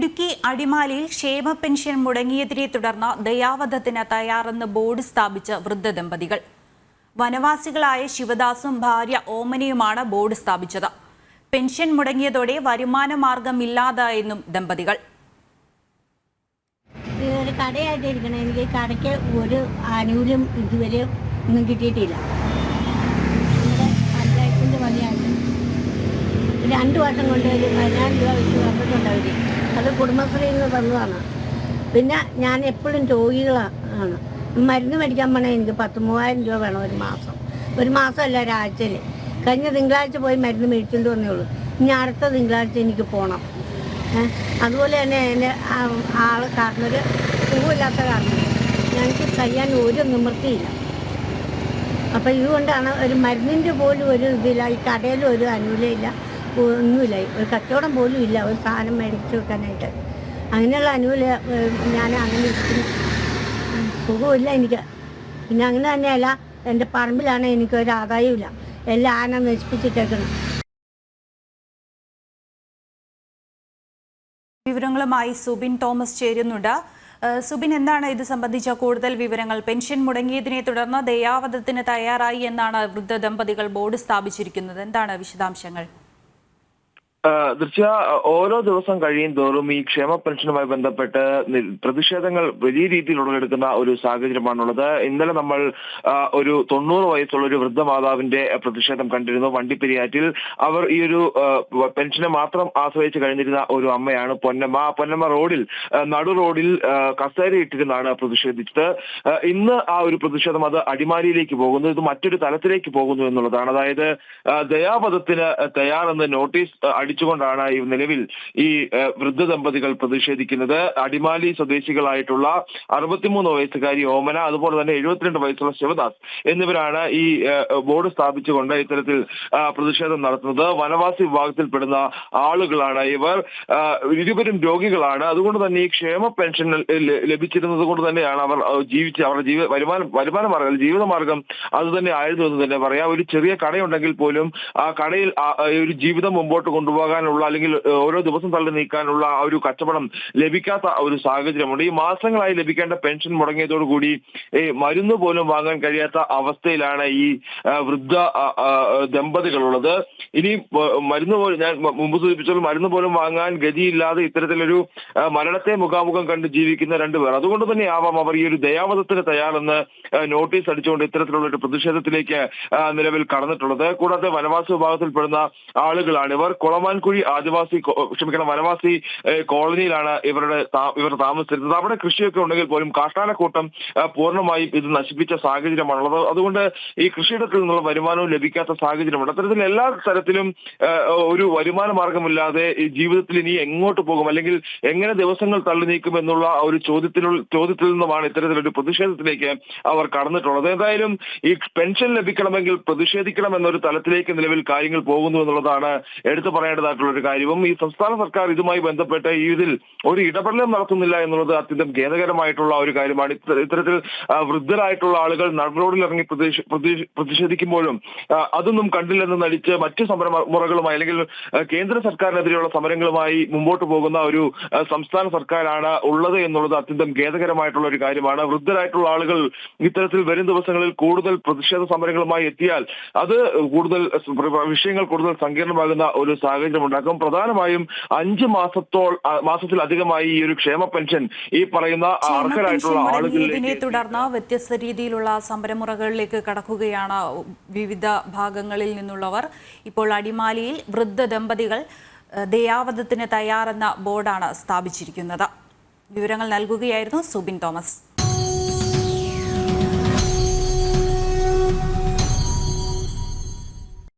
ഇടുക്കി അടിമാലിയിൽ ക്ഷേമ പെൻഷൻ മുടങ്ങിയതിനെ തുടർന്ന് ദയാവധത്തിന് തയ്യാറെന്ന് ബോർഡ് സ്ഥാപിച്ച വൃദ്ധ ദമ്പതികൾ. വനവാസികളായ ശിവദാസും ഭാര്യ ഓമനയുമാണ് ബോർഡ് സ്ഥാപിച്ചത്. പെൻഷൻ മുടങ്ങിയതോടെ വരുമാന മാർഗമില്ലാതായെന്നും ദമ്പതികൾ. കടയായിട്ടിരിക്കണം, എനിക്ക് കടയ്ക്ക് ഒരു ആനുകൂല്യം ഇതുവരെ ഒന്നും കിട്ടിയിട്ടില്ല. പഞ്ചായത്തിൻ്റെ വകയായിട്ട് 2 വർഷം കൊണ്ട് ഒരു 10,000 രൂപ വെച്ച് തന്നിട്ടുണ്ട് അവർ. അത് കുടുംബശ്രീയിൽ നിന്ന് തന്നതാണ്. പിന്നെ ഞാൻ എപ്പോഴും രോഗികളാണ്. മരുന്ന് മേടിക്കാൻ പോണേ എനിക്ക് 10,000-3000 രൂപ വേണം ഒരു മാസമല്ല, ഒരാഴ്ചയിൽ. കഴിഞ്ഞ തിങ്കളാഴ്ച പോയി മരുന്ന് മേടിച്ചുകൊണ്ട് വന്നേ ഉള്ളൂ. ഇനി അടുത്ത തിങ്കളാഴ്ച എനിക്ക് പോകണം. അതുപോലെ തന്നെ എൻ്റെ കാരണൊരു സുഖമില്ലാത്ത കാരണം ഞങ്ങൾക്ക് കഴിയാൻ ഒരു നിവൃത്തിയില്ല. അപ്പോൾ ഇതുകൊണ്ടാണ് ഒരു മരുന്നിൻ്റെ പോലും ഒരു ഇതില്ല, ഈ കടയിലും ഒരു ആനുകൂല്യമില്ല, ഒന്നുമില്ല, ഒരു കച്ചവടം പോലും ഇല്ല ഒരു സാധനം മേടിച്ച് വെക്കാനായിട്ട്. അങ്ങനെയുള്ള ആനുകൂല്യം ഞാൻ അങ്ങനെ സുഖമില്ല എനിക്ക്. പിന്നെ അങ്ങനെ തന്നെയല്ല, എൻ്റെ പറമ്പിലാണ് എനിക്കൊരു ആദായമില്ല, എല്ലാം ആന നശിപ്പിച്ചിട്ടേക്കണം. വിവരങ്ങളുമായി സുബിൻ തോമസ് ചേരുന്നുണ്ട്. സുബിൻ, എന്താണ് ഇത് സംബന്ധിച്ച കൂടുതൽ വിവരങ്ങൾ? പെൻഷൻ മുടങ്ങിയതിനെ തുടർന്ന് ദയാവധത്തിന് തയ്യാറായി എന്നാണ് വൃദ്ധ ദമ്പതികൾ ബോർഡ് സ്ഥാപിച്ചിരിക്കുന്നത്. എന്താണ് വിശദാംശങ്ങൾ? ഓരോ ദിവസം കഴിയും തോറും ഈ ക്ഷേമ പെൻഷനുമായി ബന്ധപ്പെട്ട് പ്രതിഷേധങ്ങൾ വലിയ രീതിയിൽ ഉടലെടുക്കുന്ന ഒരു സാഹചര്യമാണുള്ളത്. ഇന്നലെ നമ്മൾ ഒരു 90 വയസ്സുള്ള ഒരു വൃദ്ധമാതാവിന്റെ പ്രതിഷേധം കണ്ടിരുന്നു വണ്ടിപ്പെരിയാറ്റിൽ. അവർ ഈ ഒരു പെൻഷനെ മാത്രം ആശ്രയിച്ച് കഴിഞ്ഞിരുന്ന ഒരു അമ്മയാണ് പൊന്നമ്മ. പൊന്നമ്മ നടു റോഡിൽ കസേരയിട്ടിരുന്നാണ് പ്രതിഷേധിച്ചത്. ഇന്ന് ആ ഒരു പ്രതിഷേധം അത് അടിമാലിയിലേക്ക് പോകുന്നു. ഇത് മറ്റൊരു തലത്തിലേക്ക് പോകുന്നു എന്നുള്ളതാണ്. അതായത് ദയാവധത്തിന് തയ്യാറെന്ന് നോട്ടീസ് ാണ് ഈ നിലവിൽ ഈ വൃദ്ധ ദമ്പതികൾ പ്രതിഷേധിക്കുന്നത്. അടിമാലി സ്വദേശികളായിട്ടുള്ള 63 വയസ്സുകാരി ഓമന, അതുപോലെ തന്നെ 72 വയസ്സുള്ള ശിവദാസ് എന്നിവരാണ് ഈ ബോർഡ് സ്ഥാപിച്ചുകൊണ്ട് ഇത്തരത്തിൽ പ്രതിഷേധം നടത്തുന്നത്. വനവാസി വിഭാഗത്തിൽപ്പെടുന്ന ആളുകളാണ് ഇവർ. ഇരുവരും രോഗികളാണ്. അതുകൊണ്ട് തന്നെ ഈ ക്ഷേമ പെൻഷൻ ലഭിച്ചിരുന്നത് കൊണ്ട് തന്നെയാണ് അവർ അവരുടെ വരുമാന മാർഗം, ജീവിതമാർഗം അത് തന്നെ ആയിരുന്നു എന്ന് തന്നെ പറയാം. ഒരു ചെറിയ കടയുണ്ടെങ്കിൽ പോലും ആ കടയിൽ ഒരു ജീവിതം മുമ്പോട്ട് കൊണ്ടുപോകാനുള്ള, അല്ലെങ്കിൽ ഓരോ ദിവസം തള്ളി നീക്കാനുള്ള ആ ഒരു കച്ചവടം ലഭിക്കാത്ത ഒരു സാഹചര്യമുണ്ട്. ഈ മാസങ്ങളായി ലഭിക്കേണ്ട പെൻഷൻ മുടങ്ങിയതോടുകൂടി മരുന്ന് പോലും വാങ്ങാൻ കഴിയാത്ത അവസ്ഥയിലാണ് ഈ വൃദ്ധ ദമ്പതികളുള്ളത്. ഇനി മരുന്ന് പോലും, ഞാൻ മുമ്പ് സൂചിപ്പിച്ചാൽ, മരുന്ന് പോലും വാങ്ങാൻ ഗതിയില്ലാതെ ഇത്തരത്തിലൊരു മരണത്തെ മുഖാമുഖം കണ്ട് ജീവിക്കുന്ന 2 പേർ. അതുകൊണ്ട് തന്നെ ആവാം അവർ ഈ ഒരു ദയാവധത്തിന് തയ്യാറെന്ന് നോട്ടീസ് അടിച്ചുകൊണ്ട് ഇത്തരത്തിലുള്ള ഒരു പ്രതിഷേധത്തിലേക്ക് നിലവിൽ കടന്നിട്ടുള്ളത്. കൂടാതെ വനവാസി വിഭാഗത്തിൽപ്പെടുന്ന ആളുകളാണ് ഇവർ. കൊളമാൻകുഴി വനവാസി കോളനിയിലാണ് ഇവർ താമസിച്ചിരുന്നത്. അവിടെ കൃഷിയൊക്കെ ഉണ്ടെങ്കിൽ പോലും കാട്ടാനക്കൂട്ടം പൂർണ്ണമായും ഇത് നശിപ്പിച്ച സാഹചര്യമാണുള്ളത്. അതുകൊണ്ട് ഈ കൃഷിയിടത്തിൽ നിന്നുള്ള വരുമാനവും ലഭിക്കാത്ത സാഹചര്യമുണ്ട്. അത്തരത്തിൽ എല്ലാ തരത്തിലും ഒരു വരുമാന മാർഗമില്ലാതെ ഈ ജീവിതത്തിൽ ഇനി എങ്ങോട്ട് പോകും, അല്ലെങ്കിൽ എങ്ങനെ ദിവസങ്ങൾ തള്ളി നീക്കും എന്നുള്ള ഒരു ചോദ്യത്തിൽ നിന്നുമാണ് ഇത്തരത്തിലൊരു പ്രതിഷേധത്തിലേക്ക് അവർ കടന്നിട്ടുള്ളത്. എന്തായാലും ഈ പെൻഷൻ ലഭിക്കണമെങ്കിൽ പ്രതിഷേധിക്കണം എന്നൊരു തലത്തിലേക്ക് നിലവിൽ കാര്യങ്ങൾ പോകുന്നു എന്നുള്ളതാണ് എടുത്തു പറയേണ്ടതായിട്ടുള്ള ഒരു കാര്യവും. ഈ സംസ്ഥാന സർക്കാർ ഇതുമായി ബന്ധപ്പെട്ട് ഇതിൽ ഒരു ഇടപെടലും നടത്തുന്നില്ല എന്നുള്ളത് അത്യന്തം ഖേദകരമായിട്ടുള്ള ഒരു കാര്യമാണ്. ഇത്തരത്തിൽ വൃദ്ധരായിട്ടുള്ള ആളുകൾ നടുറോഡിൽ ഇറങ്ങി പ്രതിഷേധിക്കുമ്പോഴും അതൊന്നും കണ്ടില്ലെന്ന് നടിച്ച് മറ്റു സമരമുറകളുമായി, അല്ലെങ്കിൽ കേന്ദ്ര സർക്കാരിനെതിരെയുള്ള സമരങ്ങളുമായി മുമ്പോട്ട് പോകുന്ന ഒരു സംസ്ഥാന സർക്കാരാണ് ഉള്ളത് എന്നുള്ളത് അത്യന്തം ഖേദകരമായിട്ടുള്ള ഒരു കാര്യമാണ്. വൃദ്ധരായിട്ടുള്ള ആളുകൾ ഇത്തരത്തിൽ വരും ദിവസങ്ങളിൽ കൂടുതൽ പ്രതിഷേധ സമരങ്ങളുമായി എത്തിയാൽ അത് വിഷയങ്ങൾ കൂടുതൽ സങ്കീർണമാകുന്ന ഒരു സാഹചര്യം ഉണ്ടാക്കും. പ്രധാനമായും 5 മാസത്തിലധികമായി ഈ ഒരു ക്ഷേമ പെൻഷൻ ഈ പറയുന്ന അർഹരായിട്ടുള്ള ആളുകളിലേക്ക് തുടർന്ന് വ്യത്യസ്ത രീതിയിലുള്ള സമരമുറകളിലേക്ക് കടക്കുകയാണ് വിവിധ ഭാഗങ്ങളിൽ നിന്നുള്ളവർ. ഇപ്പോൾ അടിമാലിയിൽ വൃദ്ധ ദമ്പതികൾ ദയാവധത്തിന് തയ്യാറെന്ന ബോർഡാണ് സ്ഥാപിച്ചിരിക്കുന്നത്. വിവരങ്ങൾ നൽകുകയായിരുന്നു സുബിൻ തോമസ്.